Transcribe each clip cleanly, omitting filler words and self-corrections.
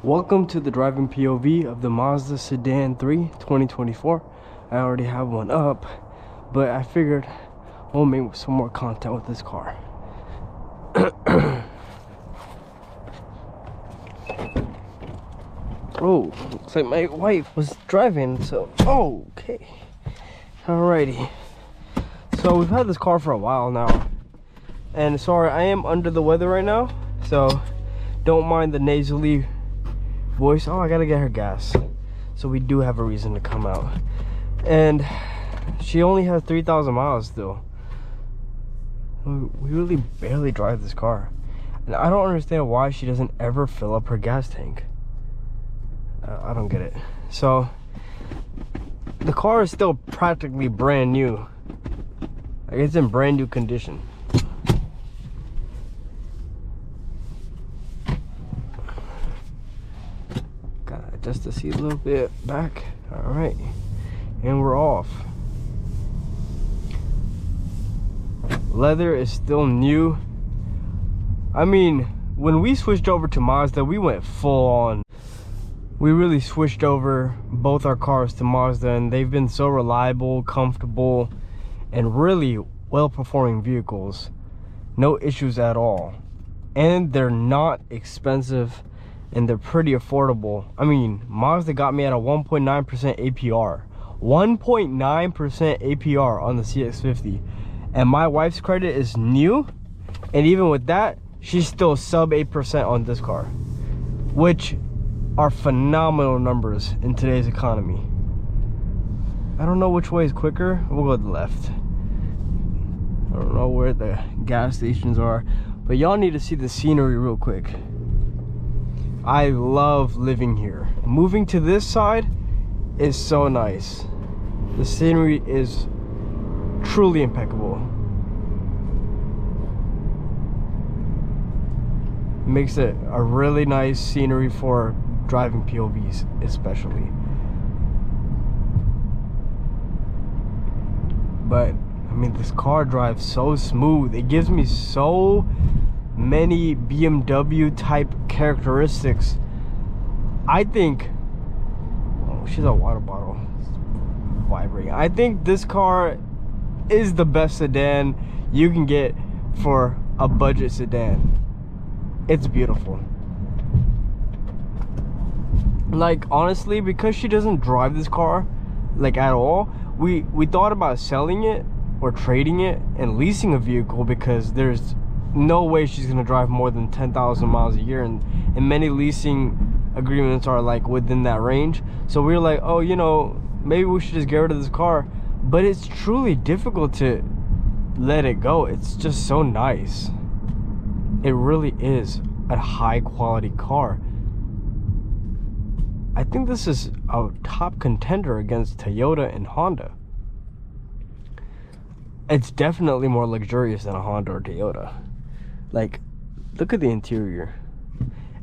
Welcome to the driving POV of the Mazda Sedan 3 2024. I already have one up, but I figured we'll make some more content with this car. Oh, looks like my wife was driving, so okay. Alrighty. So we've had this car for a while now. And sorry, I am under the weather right now, so don't mind the nasally voice. Oh, I gotta get her gas, so we do have a reason to come out. And she only has 3,000 miles still. We really barely drive this car, and I don't understand why she doesn't ever fill up her gas tank. I don't get it. So the car is still practically brand new. Like, it's in brand new condition. Just to see a little bit back. All right, and we're off. Leather is still new. I mean, when we switched over to Mazda, we went full on. We really switched over both our cars to Mazda, and they've been so reliable, comfortable, and really well-performing vehicles. No issues at all, and they're not expensive. And they're pretty affordable. I mean, Mazda got me at a 1.9% APR. 1.9% APR on the CX-50. And my wife's credit is new. And even with that, she's still sub 8% on this car. Which are phenomenal numbers in today's economy. I don't know which way is quicker. We'll go to the left. I don't know where the gas stations are. But y'all need to see the scenery real quick. I love living here. Moving to this side is so nice. The scenery is truly impeccable. Makes it a really nice scenery for driving POVs especially. But I mean, this car drives so smooth. It gives me so many BMW type characteristics. I think, oh, she's a water bottle vibrating. I think this car is the best sedan you can get for a budget sedan. It's beautiful. Like, honestly, because she doesn't drive this car like at all, we thought about selling it or trading it and leasing a vehicle, because there's no way she's gonna drive more than 10,000 miles a year, and many leasing agreements are like within that range. So we were like, oh, you know, maybe we should just get rid of this car. But it's truly difficult to let it go. It's just so nice. It really is a high quality car. I think this is a top contender against Toyota and Honda. It's definitely more luxurious than a Honda or Toyota. Like, look at the interior.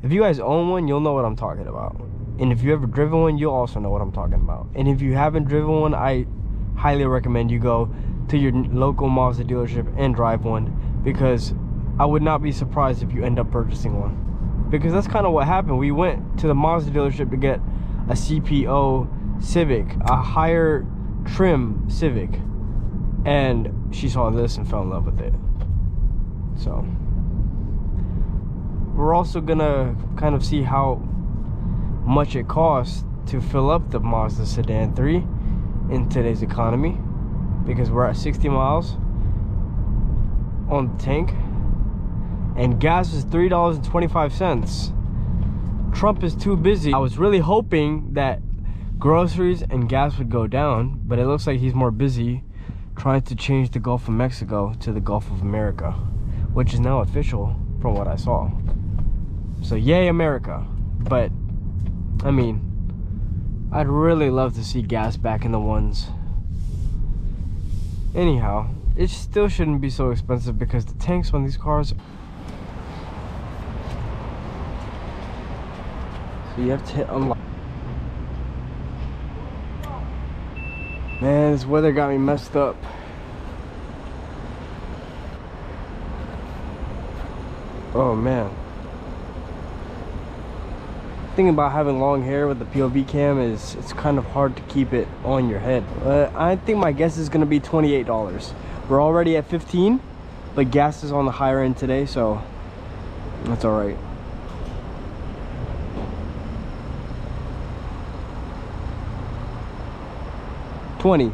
If you guys own one, you'll know what I'm talking about. And if you ever driven one, you'll also know what I'm talking about. And if you haven't driven one, I highly recommend you go to your local Mazda dealership and drive one, because I would not be surprised if you end up purchasing one. Because that's kind of what happened. We went to the Mazda dealership to get a CPO Civic, a higher trim Civic, and she saw this and fell in love with it. So we're also gonna kind of see how much it costs to fill up the Mazda Sedan 3 in today's economy, because we're at 60 miles on the tank, and gas is $3.25. Trump is too busy. I was really hoping that groceries and gas would go down, but it looks like he's more busy trying to change the Gulf of Mexico to the Gulf of America, which is now official from what I saw. So yay, America. But I mean, I'd really love to see gas back in the ones. Anyhow, it still shouldn't be so expensive, because the tanks on these cars, so you have to hit unlock. Man, this weather got me messed up. Oh man. thing about having long hair with the POV cam is it's kind of hard to keep it on your head. I think my guess is gonna be $28. We're already at 15, but gas is on the higher end today, so that's all right. $20.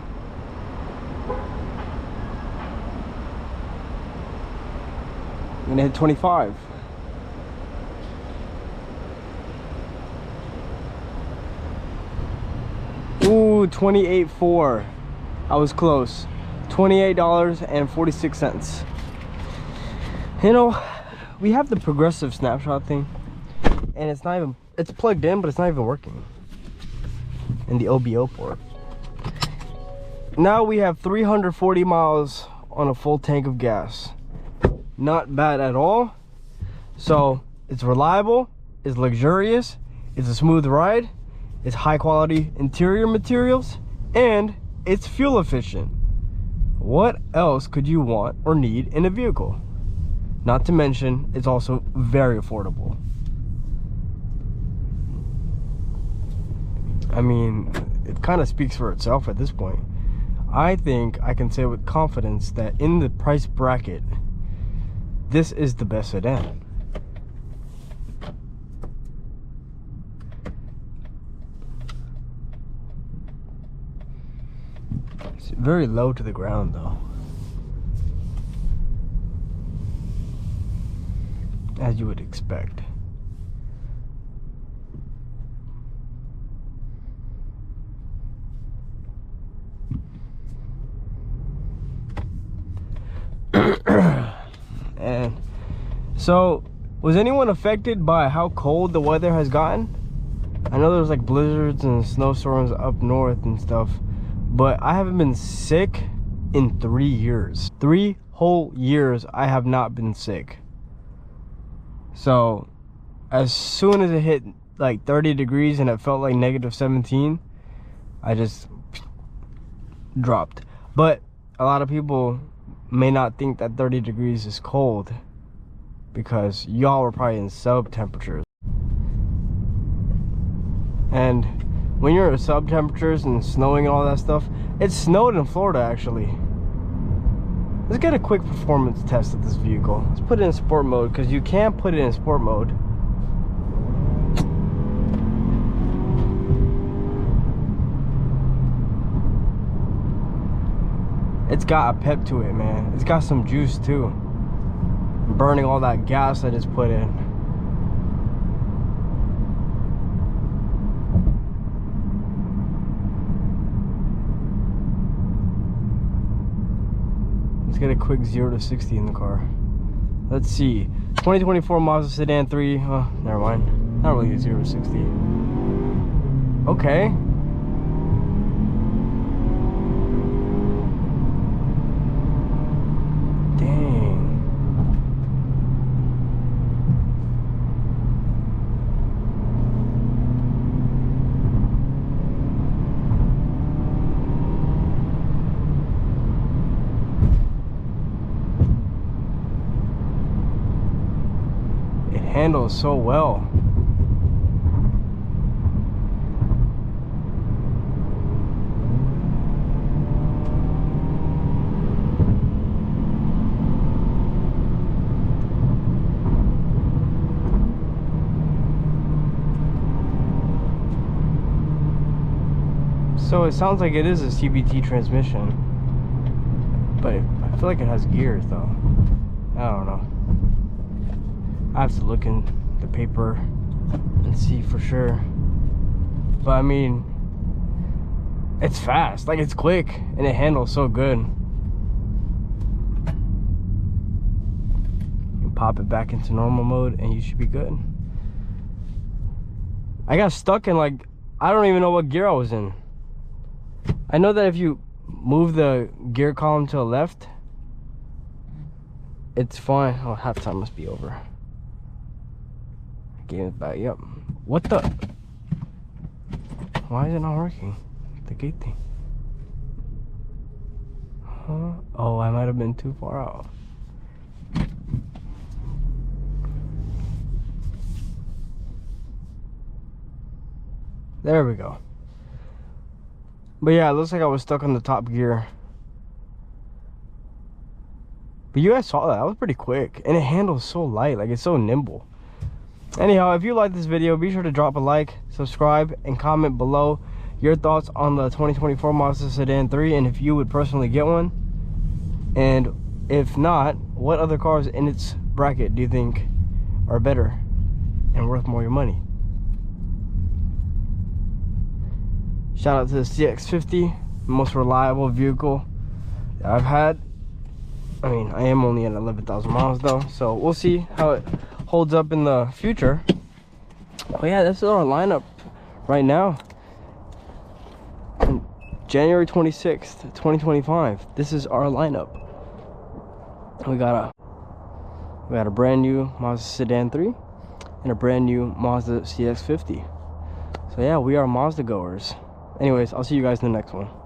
I'm gonna hit 25. Ooh, 28.4. I was close. $28.46. You know, we have the progressive snapshot thing, and it's not even, it's plugged in, but it's not even working in the OBO port. Now we have 340 miles on a full tank of gas. Not bad at all. So it's reliable, it's luxurious, it's a smooth ride, it's high quality interior materials, and it's fuel efficient. What else could you want or need in a vehicle? Not to mention, it's also very affordable. I mean, it kind of speaks for itself at this point. I think I can say with confidence that in the price bracket, this is the best sedan. It's very low to the ground though, as you would expect. And so, was anyone affected by how cold the weather has gotten? I know there's like blizzards and snowstorms up north and stuff, but I haven't been sick in 3 years. 3 whole years I have not been sick. So as soon as it hit like 30 degrees and it felt like -17, I just dropped. But a lot of people may not think that 30 degrees is cold because y'all were probably in sub temperatures. And when you're at sub temperatures and snowing and all that stuff, it snowed in Florida actually. Let's get a quick performance test of this vehicle. Let's put it in sport mode because you can put it in sport mode. It's got a pep to it, man. It's got some juice too. Burning all that gas I just put in. Let's get a quick 0 to 60 in the car. Let's see. 2024 Mazda Sedan 3. Oh, never mind. Not really a 0 to 60. Okay. Handles so well. So it sounds like it is a CVT transmission, but I feel like it has gears though. I don't know. I have to look in the paper and see for sure. But I mean, it's fast, like it's quick, and it handles so good. You pop it back into normal mode and you should be good. I got stuck in like, I don't even know what gear I was in. I know that if you move the gear column to the left, it's fine. Oh, halftime must be over. Game is back. Yep. What the? Why is it not working? The gate thing. Huh? Oh, I might have been too far out. There we go. But yeah, it looks like I was stuck on the top gear. But you guys saw that. That was pretty quick. And it handles so light. Like, it's so nimble. Anyhow, if you like this video, be sure to drop a like, subscribe, and comment below your thoughts on the 2024 Mazda Sedan 3 and if you would personally get one. And if not, what other cars in its bracket do you think are better and worth more of your money? Shout out to the CX-50, most reliable vehicle that I've had. I mean, I am only at 11,000 miles though, so we'll see how it holds up in the future. Oh yeah, this is our lineup right now. January 26th, 2025. This is our lineup. We got a brand new Mazda Sedan 3 and a brand new Mazda CX-50. So yeah, we are Mazda goers. Anyways, I'll see you guys in the next one.